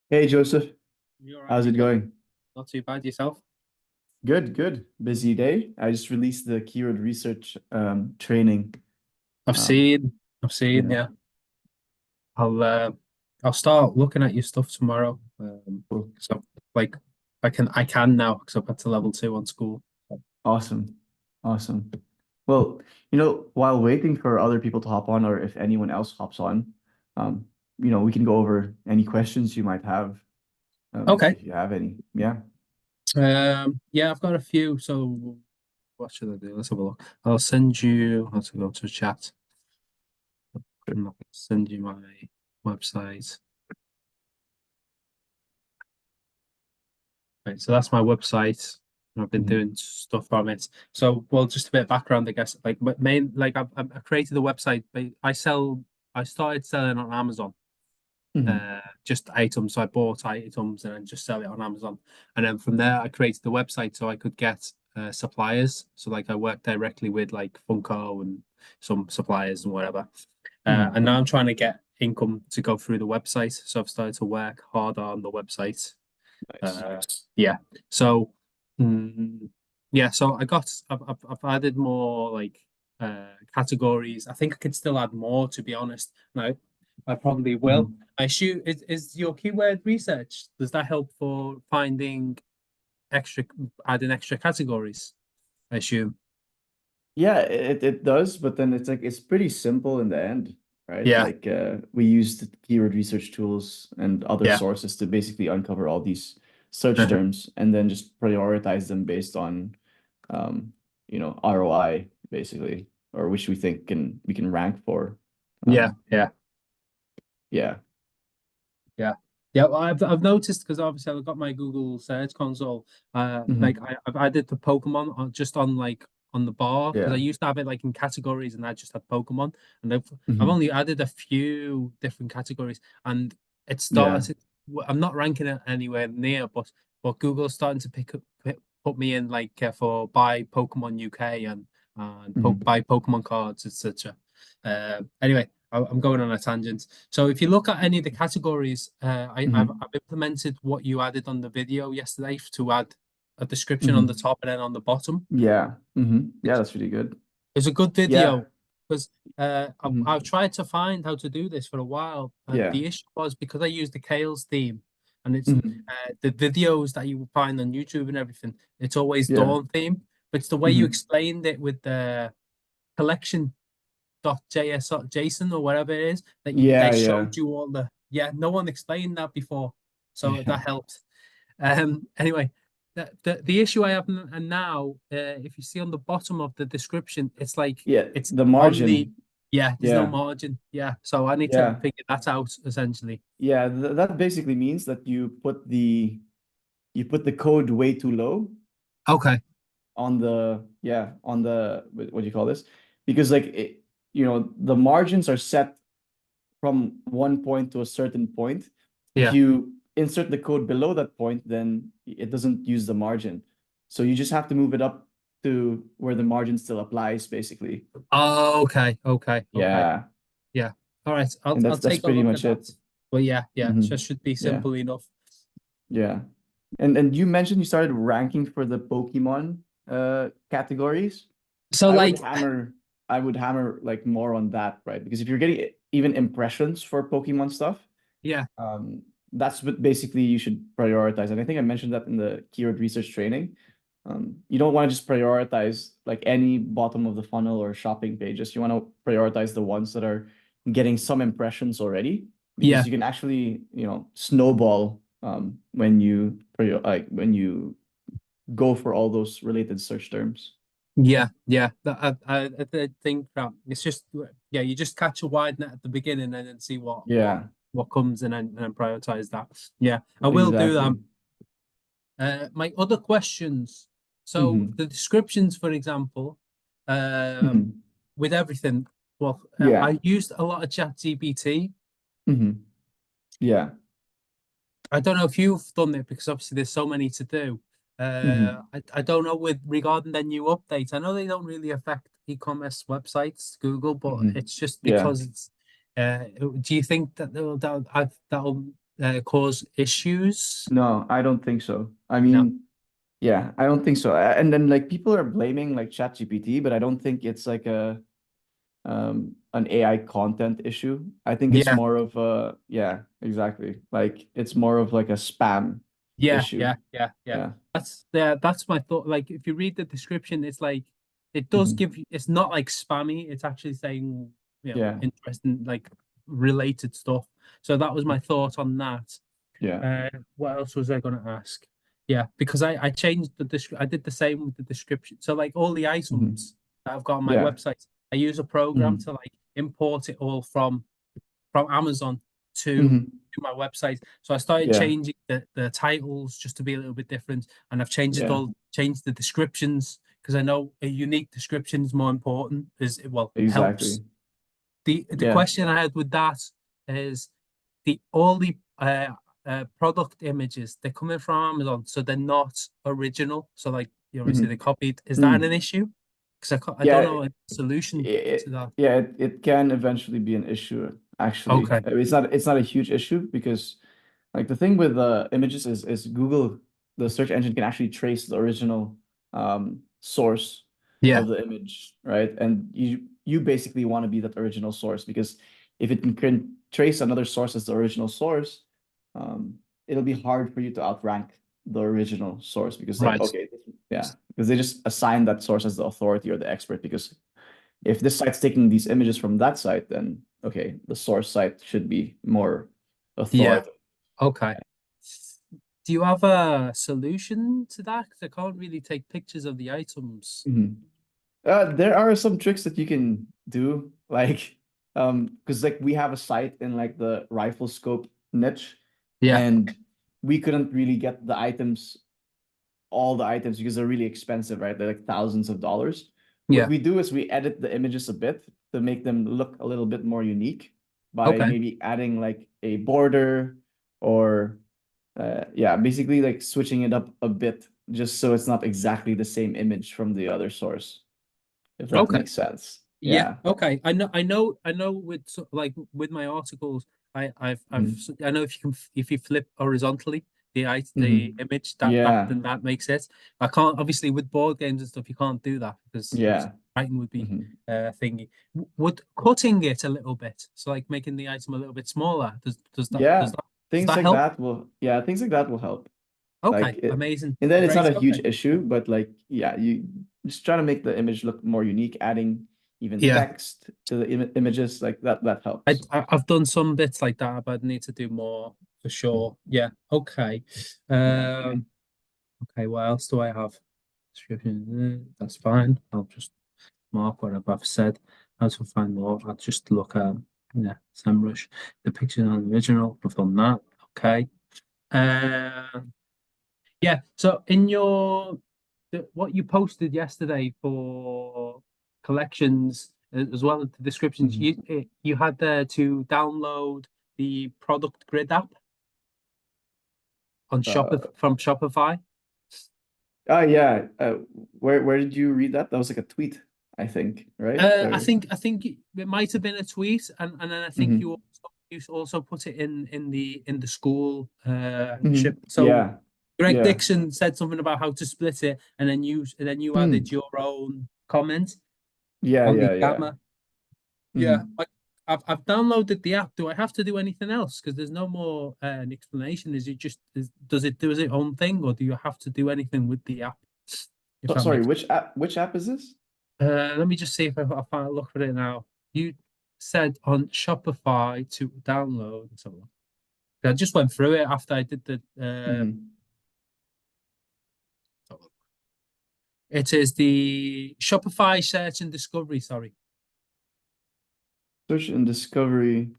Hey Joseph, You all right, how's mate? it going? Not too bad yourself? Good, good. Busy day. I just released the keyword research training. I've Um, seen, I've seen, yeah, yeah. I'll uh I'll start looking at your stuff tomorrow. cool. So like I can now because I've got to level 2 on school. Awesome. Awesome. Well, while waiting for other people to hop on or if anyone else hops on, um, we can go over any questions you might have, Okay. if you have any. Yeah. Yeah, I've got a few. So what should I do? Let's have a look. I'll send you. Let's go to chat. I'll send you my website. Right, so that's my website. I've been Mhm. doing stuff on it. So, well, just a bit of background, I guess. Like, I created a website. I started selling on Amazon, Mhm. just items. So I bought items and then just sell it on Amazon. And then from there, I created the website so I could get suppliers. So, like, I worked directly with like Funko and some suppliers and whatever. Mhm. And now I'm trying to get income to go through the website. So I've started to work harder on the website. Nice. uh, yeah. So, mm, yeah. So I've added more like categories. I think I could still add more, to be honest. No, I probably will. Mhm. I assume is your keyword research, does that help for finding extra, adding extra categories? I assume. Yeah, it does, but then it's pretty simple in the end, right? Yeah. Like we used keyword research tools and other Yeah. sources to basically uncover all these search Uh-huh. terms and then just prioritize them based on ROI basically, or which we think we can rank for. Yeah. Um, Yeah. yeah. Yeah. Yeah, well, I've noticed because obviously I've got my Google Search Console. Like Hmm. I've added the Pokemon just on like on the bar because I Yeah. used to have it like in categories and I just had Pokemon, and I've Hmm. only added a few different categories, and it Yeah. started. I'm not ranking it anywhere near, but Google's starting to put me in like for buy Pokemon UK and Hmm. buy Pokemon cards, etc. Anyway, I'm going on a tangent. So if you look at any of the categories, I've Hmm. implemented what you added on the video yesterday to add a description on the Hmm. top and then on the bottom. Yeah. Hmm. Yeah, It's, that's really good. it's a good Yeah. video because I've Hmm. tried to find how to do this for a while, and Yeah. the issue was because I used the Kales theme, and it's Hmm. the videos that you will find on YouTube and everything. It's always Yeah. Dawn theme, but it's the way you Hmm. explained it with the collection .js or JSON or whatever it is that they Yeah, yeah. showed you all the, yeah, no one explained that before, so Yeah. that helped. Anyway, the issue I have now, if you see on the bottom of the description, it's like Yeah, it's the only, margin. yeah, there's no Yeah. margin, yeah, so I need to Yeah. figure that out essentially. Yeah, th that basically means that you put the code way too low Okay. on what do you call this? Because the margins are set from one point to a certain point. If Yeah. you insert the code below that point, then it doesn't use the margin. So you just have to move it up to where the margin still applies, basically. Oh, okay. Yeah. Yeah. All right. I'll And I'll that's take a pretty look at much that. it. But yeah, Hmm. just should be Yeah. simple enough. Yeah. And you mentioned you started ranking for the Pokemon categories. So I would like, hammer I would hammer like more on that, right? Because if you're getting even impressions for Pokemon stuff, yeah, that's what basically you should prioritize. And I think I mentioned that in the keyword research training. You don't want to just prioritize like any bottom of the funnel or shopping pages. You want to prioritize the ones that are getting some impressions already, because yeah. you can actually, snowball when you go for all those related search terms. Yeah. I think that it's just, yeah, you just catch a wide net at the beginning and then see Yeah, what comes in, and then prioritize that. Yeah, I will do that. exactly. My other questions. So Hmm. the descriptions, for example, Hmm. with everything. Well, Yeah. I used a lot of ChatGPT. Hmm. Yeah. I don't know if you've done it because obviously there's so many to do. Hmm. I don't know with regarding the new updates. I know they don't really affect e-commerce websites, Google, but Hmm. it's just Yeah. because it's. Do you think that that'll cause issues? No, I don't think so. I No. mean, yeah, I don't think so. And then like people are blaming like ChatGPT, but I don't think it's like a an AI content issue. I think it's Yeah. more of a, yeah, exactly. Like it's more of like a spam Yeah, issue. yeah, yeah, yeah. Yeah. That's my thought. Like if you read the description, it's like it does Hmm. give you, it's not like spammy, it's actually saying, Yeah. interesting, like related stuff. So that was my thought on that. Yeah. What else was I gonna ask? Yeah, because I changed I did the same with the description. So like all the Hmm. items that I've got on my Yeah. website, I use a program Hmm. to like import it all from Amazon Hmm. to my website. So I started Yeah. changing the titles just to be a little bit different, and I've Yeah. changed the descriptions because I know a unique description is more important. Is well helps. Exactly. The Yeah. question I had with that is all the product images, they're coming from Amazon, so they're not original. So like obviously they Hmm. copied. Is that an Mm. issue? Because I don't Yeah. know a solution to that. It can eventually be an issue, actually. Okay. It's not a huge issue because like the thing with images is Google, the search engine can actually trace the original source Yeah. of the image, right? And you basically want to be that original source because if it can trace another source as the original source, it'll be hard for you to outrank the original source because like Right. okay, yeah, because they just assign that source as the authority or the expert because if this site's taking these images from that site, then okay, the source site should be more Yeah. authoritative. Okay. Do you have a solution to that? 'Cause I can't really take pictures of the items. Mhm. There are some tricks that you can do, like because like we have a site in like the rifle scope niche, Yeah. and we couldn't really get the items, all the items because they're really expensive, right? They're like thousands of dollars. What Yeah. we do is we edit the images a bit to make them look a little bit more unique by Okay. maybe adding like a border or yeah, basically like switching it up a bit just so it's not exactly the same image from the other source, if that Okay. makes sense. Yeah. Yeah. Okay. I know with like with my articles, Hmm. I know if you flip horizontally the Hmm. image Yeah. then that makes it. I can't obviously with board games and stuff you can't do that because obviously Yeah. writing would be Hmm. thingy. Would cutting it a little bit, so like making the item a little bit smaller, Yeah. does Things that like help? that will, yeah, things like that will help. Like Okay, it, amazing. and then it's not Great. a Okay. huge issue, but like, yeah, you just try to make the image look more unique, adding even Yeah. text to the images like that helps. I've done some bits like that, but I need to do more for Mhm. sure. Yeah. Okay. Yeah. Okay. What else do I have? Description. That's fine. I'll just mark what I've said. How to find more? I'll just look at yeah, SEMrush. The picture on the original. I've done that. Okay. Um. Yeah. So in what you posted yesterday for collections as well as the descriptions, Mhm. you had there to download the product grid app on Uh, from Shopify. yeah. Where did you read that? That was like a tweet, I think, right? Or I think it might have been a tweet, and then I think Mhm. you also put it in the school ship. Mhm. So Yeah. Greg Yeah. Dixon said something about how to split it, and then you added Mm. your own comment Yeah, on the yeah, yeah. gamma. Yeah, Mhm. I've downloaded the app. Do I have to do anything else? Because there's no more an explanation. Does it do its own thing, or do you have to do anything with the app? If So, that sorry, makes. which app is this? Let me just see if I find look at it now. You said on Shopify to download. Let's have a look. I just went through it after I did the. Mhm. It is the Shopify search and discovery. Sorry, Search and discovery.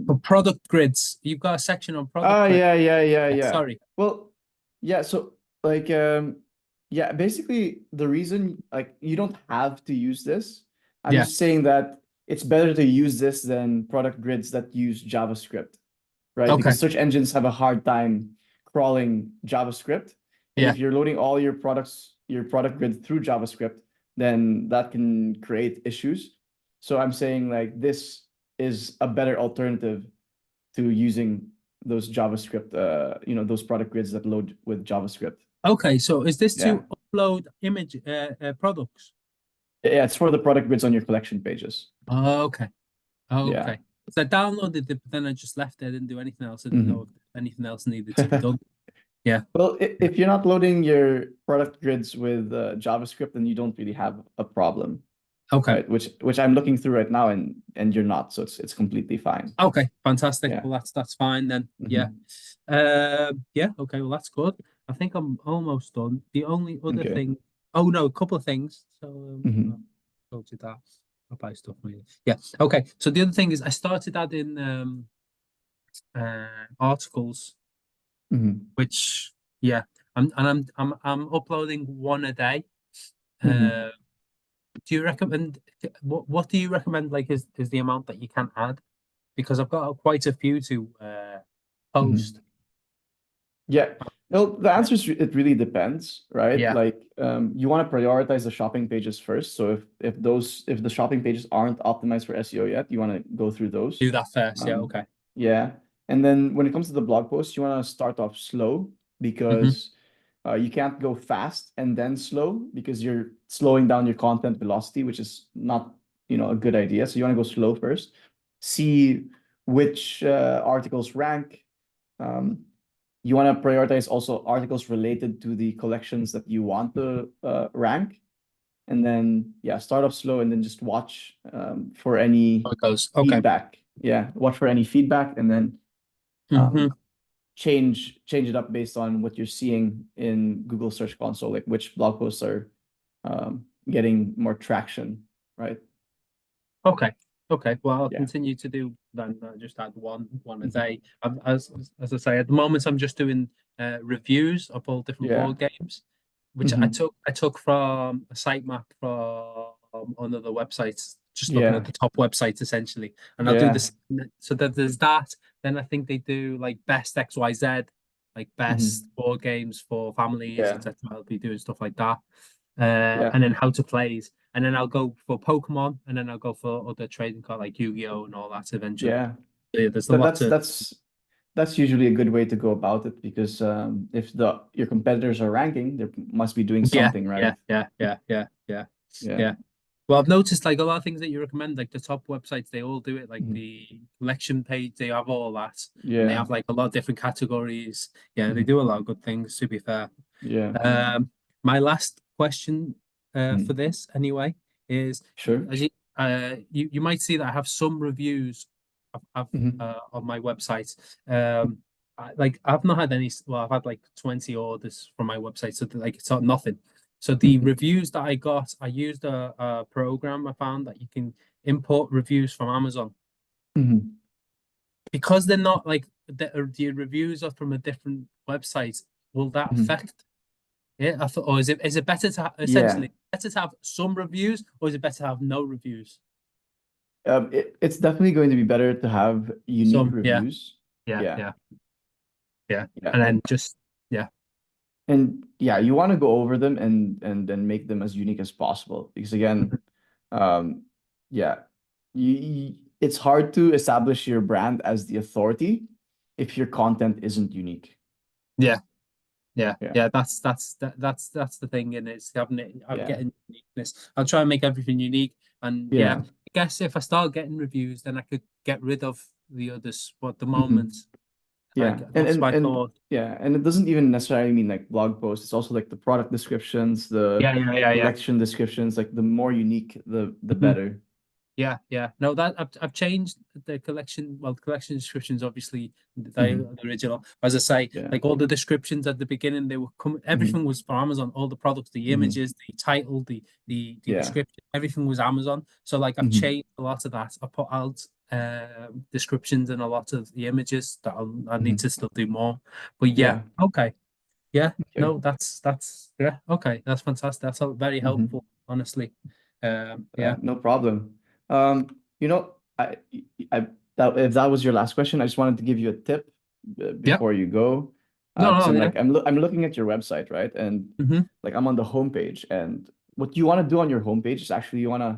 for product grids. You've got a section on product Ah, grid. yeah, yeah, yeah, Yeah, yeah. sorry. Well, yeah, so like yeah, basically the reason like you don't have to use this. I'm Yeah. just saying that it's better to use this than product grids that use JavaScript, right? Okay. Because search engines have a hard time crawling JavaScript. And Yeah. if you're loading all your products, your product grid through JavaScript, then that can create issues. So I'm saying like this is a better alternative to using those JavaScript, those product grids that load with JavaScript. Okay, so is this Yeah. to upload image products? Yeah, it's for the product grids on your collection pages. Oh, okay. Oh, Yeah. okay. So I downloaded it, but then I just left it. I didn't do anything else. I didn't know if Mhm. anything else needed to be done. Yeah. Well, if you're not loading your product grids with JavaScript, then you don't really have a problem, Okay. right? Which I'm looking through right now, and you're not, so it's completely fine. Okay. Fantastic. Yeah. Well, that's fine then. Yeah. Hmm. Yeah. Okay. Well, that's good. I think I'm almost done. The only other Okay. thing. Oh no, a couple of things. So I'll Hmm. go to that. I'll buy stuff maybe. Yeah. Okay. So the other thing is I started adding articles, Hmm. which yeah, I'm uploading one a day. Hmm. Uh, do you recommend what do you recommend like is the amount that you can add? Because I've got quite a few to post. Hmm. Yeah. Well, the answer is it really depends, right? Yeah, Like, you want to prioritize the shopping pages first. So if the shopping pages aren't optimized for SEO yet, you want to go through those. do that first. Yeah, Um, okay. yeah. And then when it comes to the blog post, you want to start off slow Hmm. because you can't go fast and then slow because you're slowing down your content velocity, which is not, a good idea. So you want to go slow first, see which articles rank. Um, you want to prioritize also articles related to the collections that you want to rank. And then, yeah, start off slow and then just watch for How any it goes. Okay. feedback. Yeah, watch for any feedback and then Hmm. change it up based on what you're seeing in Google Search Console, like which blog posts are getting more traction, right? Okay. Okay. Well, I'll Yeah. continue to do then. Just add one a Mhm. day. As I say, at the moment, I'm just doing reviews of all different Yeah. board games, which I Hmm. took from a sitemap from another website. Just looking at Yeah. the top websites essentially, and I'll do Yeah. this. So that there's that. Then I think they do like best XYZ, like best Hmm. board games for families, Yeah. etc. I'll be doing stuff like that. Yeah. And then how to plays, and then I'll go for Pokemon, and then I'll go for other trading card like Yu-Gi-Oh and all that eventually. Yeah. Yeah, there's a That, lot that's to. that's that's usually a good way to go about it because if the your competitors are ranking, they must be doing Yeah, something, yeah, right? yeah, yeah, yeah, yeah, Yeah. yeah. Well, I've noticed like a lot of things that you recommend, like the top websites, they all do it. Like Mhm. the collection page, they have all that, and they Yeah. have like a lot of different categories. Yeah, they Mhm. do a lot of good things. To be fair, Yeah. my last question for Mhm. this anyway is Sure. as you might see that I have some reviews Mhm. on my website. I've not had any. Well, I've had like 20 orders from my website, so like it's not nothing. So the Mhm. reviews that I got, I used a program I found that you can import reviews from Amazon Mhm. because they're not like the reviews are from a different website. Will that Mhm. affect it? I thought, or is it better to Yeah. essentially better to have some reviews, or is it better to have no reviews? It's definitely going to be better to have unique Some, yeah, reviews. yeah, Yeah. yeah, yeah, Yeah. and then And just yeah, and yeah, you want to go over them and then make them as unique as possible because again, um, yeah, it's hard to establish your brand as the authority if your content isn't unique. yeah. Yeah, Yeah. yeah, that's the thing, and it's having it, Yeah. getting uniqueness. I'll try and make everything unique, and yeah, Yeah. I guess if I start getting reviews, then I could get rid of the others. But at the moment, Mhm. like Yeah. And that's and my and thought. yeah, and it doesn't even necessarily mean like blog posts. It's also like the product descriptions, the Yeah, yeah, yeah, yeah. collection descriptions, like the more unique, the Mhm. better. Yeah, yeah. No, that I've changed the collection. Well, the collection descriptions, obviously, Mhm. the original. As I say, Yeah. like all the descriptions at the beginning, they were everything Mhm. was for Amazon. All the products, the Mhm. images, the title, the Yeah. description, everything was Amazon. So like I've Mhm. changed a lot of that. I put out descriptions and a lot of the images that I need Mhm. to still do more. But yeah, Yeah. okay, yeah. Okay. No, that's yeah, okay. That's fantastic. That's all very Mhm. helpful, honestly. Yeah. No problem. You know, I that if that was your last question, I just wanted to give you a tip Yeah. before you go, No, because no, I'm yeah. like I'm looking at your website, right? And Hmm. like I'm on the homepage, and what you want to do on your homepage is actually you want to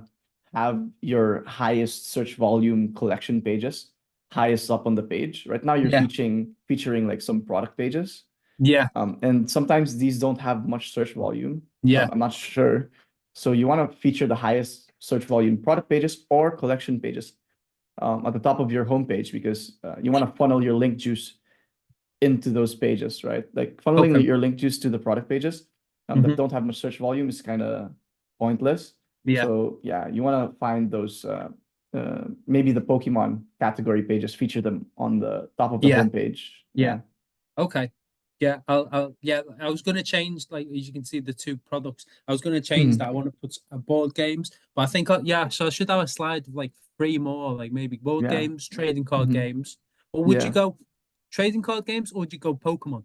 have your highest search volume collection pages highest up on the page. Right now, you're Yeah. featuring like some product pages. Yeah. And sometimes these don't have much search volume. Yeah. I'm not sure. So you want to feature the highest search volume product pages or collection pages at the top of your homepage, because you want to funnel your link juice into those pages, right? Like funneling Okay. your link juice to the product pages that don't have much search volume is kind of pointless. Yeah. So yeah, you want to find those maybe the Pokemon category pages, feature them on the top of the Yeah. homepage. Yeah. Yeah. Okay. Yeah, yeah, I was going to change, like, as you can see, the two products. I was going to change that. I Mhm. want to put board games, but I think, yeah, so I should have a slide of like three more, like maybe board Yeah. games, trading card Hmm. games, or would you Yeah. go trading card games, or would you go Pokemon?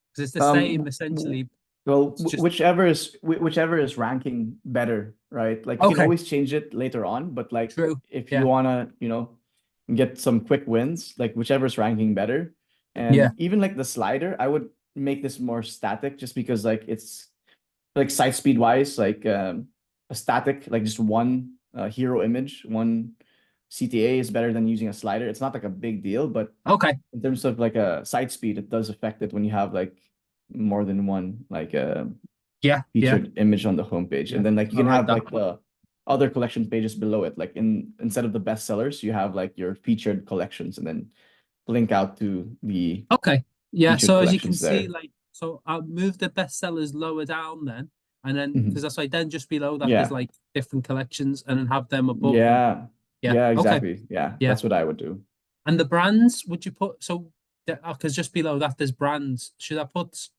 Because it's the same Um, essentially. well, It's just whichever is ranking better, right? Like you can okay. always change it later on, but like True. if you Yeah. wanna, get some quick wins, like whichever is ranking better. Yeah. And even like the slider, I would make this more static just because like it's like site speed wise, like a static, like just one hero image, one CTA is better than using a slider. It's not like a big deal, but Okay. in terms of like a site speed, it does affect it when you have like more than one like Yeah. Yeah. featured image on the homepage. Yeah. And then like you All can right. have like the other collection pages below it. Like instead of the bestsellers, you have like your featured collections and then link out to the Okay. Yeah. featured So as you can collections see, there. like, so I'll move the bestsellers lower down then, and then because Mhm. that's like then just below that there's Yeah. like different collections, and then have them above them. Yeah. Yeah. Yeah, Okay. exactly. Yeah, Yeah. that's what I would do. And the brands, would you put so? Because just below that there's brands. Should I put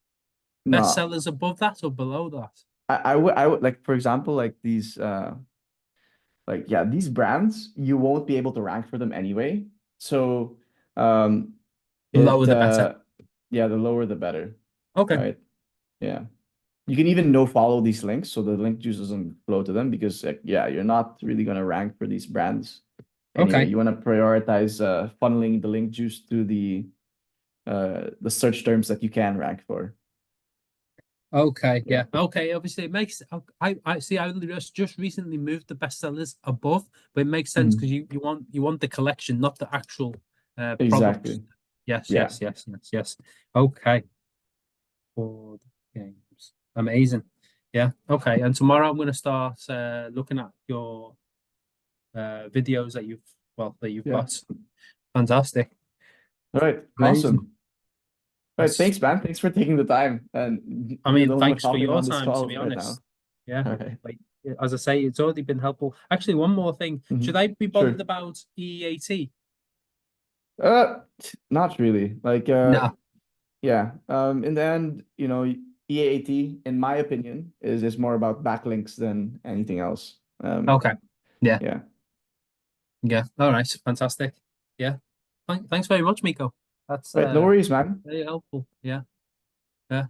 No, bestsellers above that or below that? I would like, for example, like these like yeah, these brands, you won't be able to rank for them anyway. So um The lower it the better. yeah, the lower the better, Okay. right? Yeah. You can even no follow these links so the link juice doesn't flow to them, because like, yeah, you're not really gonna rank for these brands anyway. Okay. You want to prioritize funneling the link juice to the search terms that you can rank for. Okay, Yeah. yeah. Okay, obviously it makes I see I just recently moved the bestsellers above, but it makes sense because Mhm. you want the collection, not the actual products. Exactly. Yes, Yeah. yes, yes, yes, yes. Okay. Board games. Amazing. Yeah. Okay. And tomorrow I'm gonna start looking at your videos that you've Yeah. got. Fantastic. All right. Amazing. Awesome. All right. That's Thanks, man. Thanks for taking the time. And I you're mean, the only one thanks for hopping your on this time, to call be right now. honest. Yeah. All right. Like as I say, it's already been helpful. Actually, one more thing. Should Mhm. I be bothered Sure. about EAT? Uh, not really. Like, No. yeah. In the end, EAT, in my opinion, is more about backlinks than anything else. Okay. Yeah. Yeah. Yeah. All right. Fantastic. Yeah. Thanks very much, Miko. That's Right. No worries, man. very helpful. Yeah. Yeah.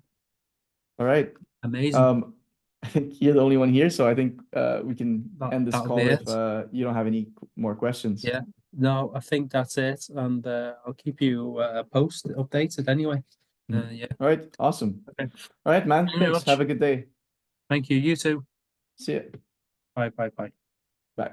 All right. Amazing. Um, I think you're the only one here, so I think we can end this That'll be call if it. you don't have any more questions. Yeah. No, I think that's it. And I'll keep you updated anyway. Mhm. Yeah. All right. Awesome. Okay. All right, man. Thank you very Thanks. Have much. a good day. Thank you. You too. See you. Bye. Bye. Bye. Bye.